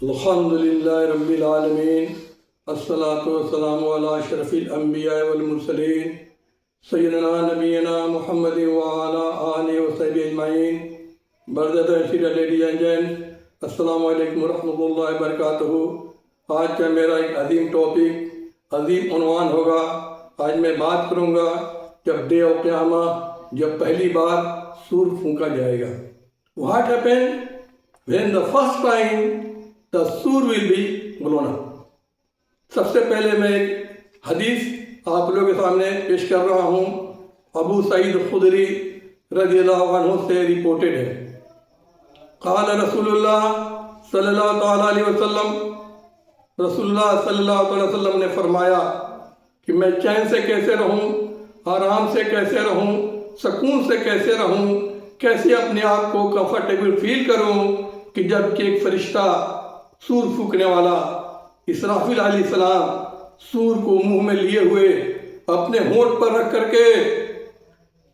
الحمدللہ رب العالمین، الصلاۃ والسلام علی اشرف الانبیاء والمرسلین سیدنا نبینا محمد وعلی آلہ وصحبہ اجمعین۔ بردر لیڈیز اینڈ جینٹس، السلام علیکم ورحمۃ اللہ وبرکاتہ۔ آج کا میرا ایک عظیم ٹاپک، عظیم عنوان ہوگا۔ آج میں بات کروں گا جب ڈے آف قیامہ، جب پہلی بار سور پھونکا جائے گا۔ What happened when the first time the sur will be blown up؟ سب سے پہلے میں ایک حدیث آپ لوگوں کے سامنے پیش کر رہا ہوں، ابو سعید خدری رضی اللہ عنہ سے رپورٹڈ ہے۔ قال رسول اللہ صلی اللہ تعالیٰ علیہ وسلم، رسول اللہ صلی اللہ علیہ وسلم نے فرمایا کہ میں چین سے کیسے رہوں، آرام سے کیسے رہوں، سکون سے کیسے رہوں، کیسے اپنے آپ کو کمفرٹیبل فیل کروں کہ جب کہ ایک فرشتہ سور پھونکنے والا اسرافیل علیہ السلام سور کو منہ میں لیے ہوئے، اپنے ہونٹ پر رکھ کر کے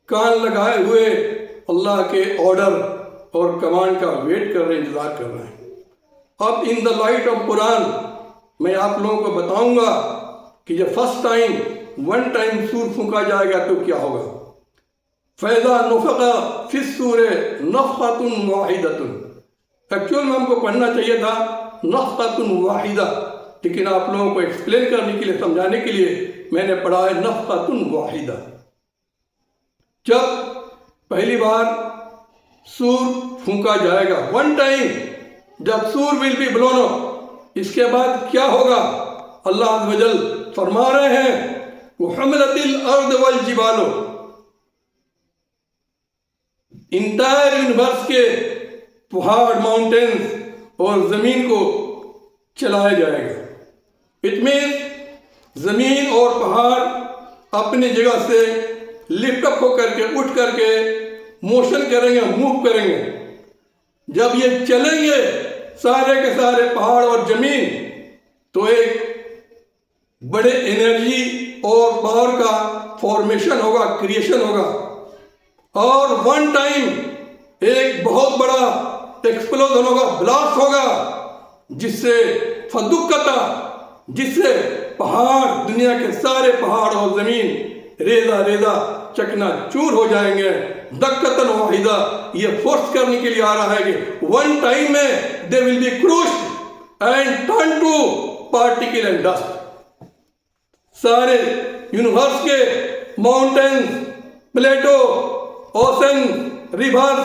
کان لگائے ہوئے اللہ کے آرڈر اور کمانڈ کا ویٹ کر رہے ہیں، انتظار کر رہے ہیں۔ اب ان دا لائٹ آف قرآن میں آپ لوگوں کو بتاؤں گا کہ جب فرسٹ ٹائم ون ٹائم سور پھونکا جائے گا تو کیا ہوگا۔ فَإِذَا نُفِخَ فِي الصُّورِ نَفْخَةٌ وَاحِدَةٌ، ایکچوئل میں ہم کو پڑھنا چاہیے تھا نفخۃ واحدہ، لیکن آپ لوگوں کو ایکسپلین کرنے کے لیے، سمجھانے کے لیے میں نے پڑھا ہے نفخۃ واحدہ۔ جب پہلی بار سور پھونکا جائے گا، ون ٹائم جب سور ول بی بلون اپ، اس کے بعد کیا ہوگا؟ اللہ عز و جل فرما رہے ہیں وَحُمِلَتِ الْأَرْضُ وَالْجِبَالُ، انٹائر یونیورس کے پہاڑ، ماؤنٹینز اور زمین کو چلایا جائے گا۔ اٹ مینس زمین اور پہاڑ اپنی جگہ سے لفٹ اپ ہو کر کے، اٹھ کر کے موشن کریں گے، موو کریں گے۔ جب یہ چلیں گے سارے کے سارے پہاڑ اور زمین، تو ایک بڑے انرجی اور پاور کا فارمیشن ہوگا، کریشن ہوگا، اور ون ٹائم ایک بہت بڑا ایکسپلوژن ہوگا، بلاسٹ ہوگا، جس سے فدکتا، جس سے پہاڑ، دنیا کے سارے پہاڑ اور زمین ریزہ ریزہ چکنا چور ہو جائیں گے۔ دکتن واحدہ، یہ فورس کرنے کے لیے آ رہا ہے کہ ون ٹائم میں they will be crushed and turn to particle and dust. سارے یونیورس کے ماؤنٹینز، پلیٹو، اوشن، ریورز،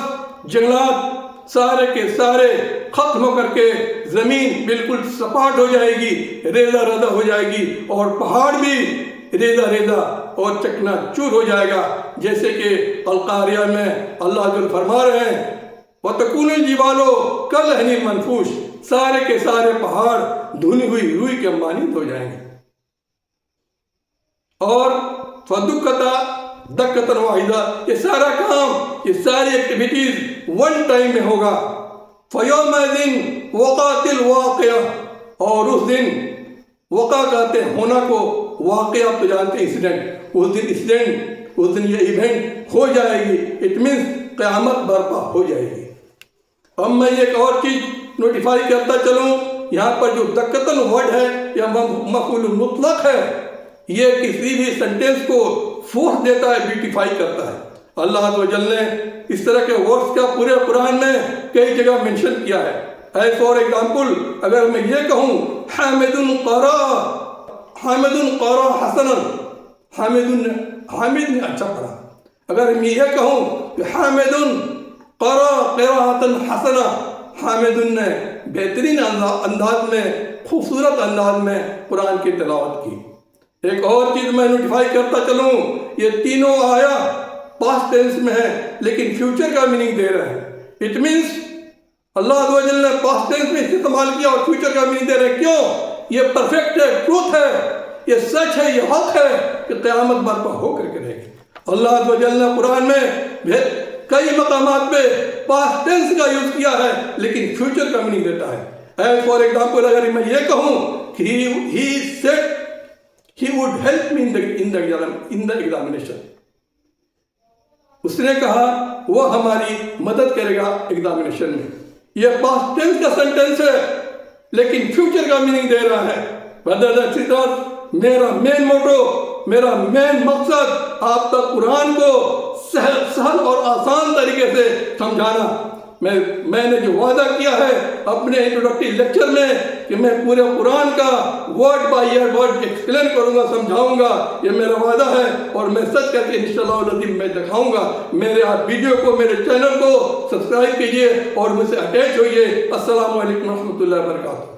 جنگلات سارے کے سارے ختم ہو کر کے زمین بالکل سپاٹ ہو جائے گی، ریزہ ریزہ ہو جائے گی، اور پہاڑ بھی ریزہ ریزہ اور چکنا چور ہو جائے گا۔ جیسے کہ القاریہ میں اللہ جل فرما رہے ہیں وَتَكُونُ الْجِبَالُ كَالْعِهْنِ الْمَنْفُوشِ، سارے کے سارے پہاڑ دھنی ہوئی روئی کے مانند ہو جائیں گے۔ اور فدکتا دکتن واحدہ، یہ سارا کام، یہ ساری ایکٹیویٹیز ون ٹائم میں ہوگا۔ فَيَوْمَئِذٍ وَقَعَتِ الْوَاقِعَةُ، اور اس دن وقع کہتے ہیں ہونا کو، واقعہ آپ تو جانتے ہیں انسیڈنٹ، اس دن انسیڈنٹ، اس دن یہ ایونٹ ہو جائے گی، اٹ مینس قیامت برپا ہو جائے گی۔ اب میں ایک اور چیز نوٹیفائی کرتا چلوں، یہاں پر جو دکتن ورڈ ہے یہ مفعول مطلق ہے، یہ کسی بھی سینٹینس کو فورس دیتا ہے، بیوٹیفائی کرتا ہے۔ اللہ عز و جل نے اس طرح کے ورڈز کا پورے قرآن میں کئی جگہ منشن کیا ہے۔ اے فور ایگزامپل، اگر میں یہ کہوں حامد قرأ حسنا، حامد نے اچھا پڑھا۔ اگر میں یہ کہوں کہ حامد قرأ قراءۃ حسنا، حامد نے بہترین انداز میں، خوبصورت انداز میں قرآن کی تلاوت کی۔ ایک اور چیز میں نوٹیفائی کرتا چلوں، یہ تینوں آیا پاسٹ ٹینس میں ہے لیکن فیوچر کا میننگ دے رہے ہیں۔ اٹ مینس اللہ عز و جل نے پاسٹ ٹینس میں استعمال کیا اور فیوچر کا میننگ دے رہے ہیں۔ کیوں؟ یہ پرفیکٹ ہے، ٹروتھ ہے، یہ سچ ہے، یہ حق ہے کہ قیامت برپا ہو کر کے رہے گی۔ اللہ عز و جل نے قرآن میں کئی مقامات پہ پاسٹ ٹینس کا یوز کیا ہے لیکن فیوچر کا میننگ دیتا ہے۔ ایز فار ایگزامپل، اگر میں یہ کہوں کہ he said he would help me in the examination، اس نے کہا وہ ہماری مدد کرے گا ایگزامینیشن میں، یہ پاسٹ ٹینس کا سینٹینس ہے۔ لیکن فیوچر کا میننگ دے رہا ہے. Brothers and sisters, میرا مین موٹو، میرا مین مقصد آپ تک قرآن کو سہل اور آسان طریقے سے سمجھانا. میں نے جو وعدہ کیا ہے اپنے انٹروڈکٹری لیکچر میں کہ میں پورے قرآن کا ورڈ بائی ورڈ ایکسپلین کروں گا، سمجھاؤں گا، یہ میرا وعدہ ہے اور میں سچ کر کے انشاءاللہ العظیم میں دکھاؤں گا. میرے آپ ویڈیو کو، میرے چینل کو سبسکرائب کیجئے اور مجھ سے اٹیچ ہوئیے. السلام علیکم ورحمۃ اللہ وبرکاتہ.